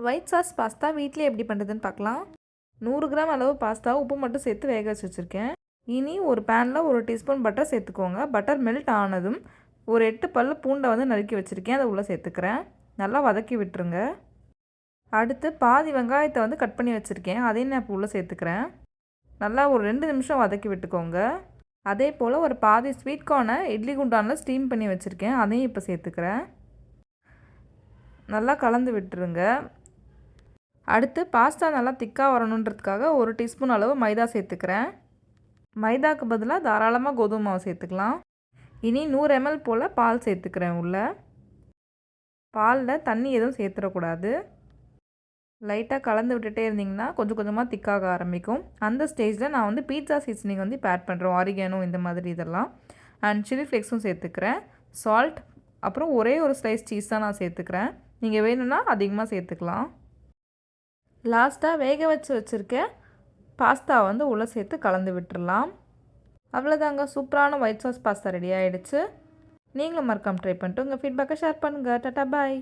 White sauce pasta வீட்டிலே எப்படி பண்ணுறதுன்னு பார்க்கலாம். 100 கிராம் அளவு பாஸ்தா உப்பு மட்டும் சேர்த்து வேக வச்சு வச்சுருக்கேன். இனி ஒரு பேனில் 1 டீஸ்பூன் பட்டர் சேர்த்துக்கோங்க. பட்டர் மெல்ட் ஆனதும் ஒரு 8 பல்லு பூண்டை வந்து நறுக்கி வச்சுருக்கேன், அதை உள்ளே சேர்த்துக்கிறேன். நல்லா வதக்கி விட்டுருங்க. அடுத்து பாதி வெங்காயத்தை வந்து கட் பண்ணி வச்சுருக்கேன், அதையும் நான் இப்போ உள்ளே சேர்த்துக்கிறேன். நல்லா ஒரு 2 நிமிஷம் வதக்கி விட்டுக்கோங்க. அதே போல் ஒரு பாதி ஸ்வீட் கார்னை இட்லி குண்டானில் ஸ்டீம் பண்ணி வச்சுருக்கேன், அதையும் இப்போ சேர்த்துக்கிறேன். நல்லா கலந்து விட்டுருங்க. அடுத்து பாஸ்தா நல்லா திக்காக வரணுன்றதுக்காக 1 டீஸ்பூன் அளவு மைதா சேர்த்துக்கிறேன். மைதாக்கு பதிலாக தாராளமாக கோதுமை மாவு சேர்த்துக்கலாம். இனி 100 ml போல் பால் சேர்த்துக்கிறேன். பாலில் தண்ணி எதுவும் சேர்த்துடக்கூடாது. லைட்டாக கலந்து விட்டுட்டே இருந்திங்கன்னா கொஞ்சம் கொஞ்சமாக திக்காக ஆரம்பிக்கும். அந்த ஸ்டேஜில் நான் வந்து பீட்சா சீசனிங் வந்து இப்போ ஆட் பண்ணுறோம். ஆரிகானோ இந்த மாதிரி இதெல்லாம் அண்ட் சில்லி ஃப்ளேக்ஸும் சேர்த்துக்கிறேன். சால்ட், அப்புறம் ஒரே ஒரு ஸ்லைஸ் சீஸ் தான் நான் சேர்த்துக்கிறேன். நீங்கள் வேணும்னா அதிகமாக சேர்த்துக்கலாம். லாஸ்ட்டாக வேக வச்சுருக்க பாஸ்தா வந்து உள்ளே சேர்த்து கலந்து விட்டுடலாம். அவ்வளோதாங்க, சூப்பரான ஒயிட் சாஸ் பாஸ்தா ரெடி ஆகிடுச்சு. நீங்களும் மறக்காமல் ட்ரை பண்ணிட்டு உங்கள் ஃபீட்பேக்கை ஷேர் பண்ணுங்கள். டாடா பாய்.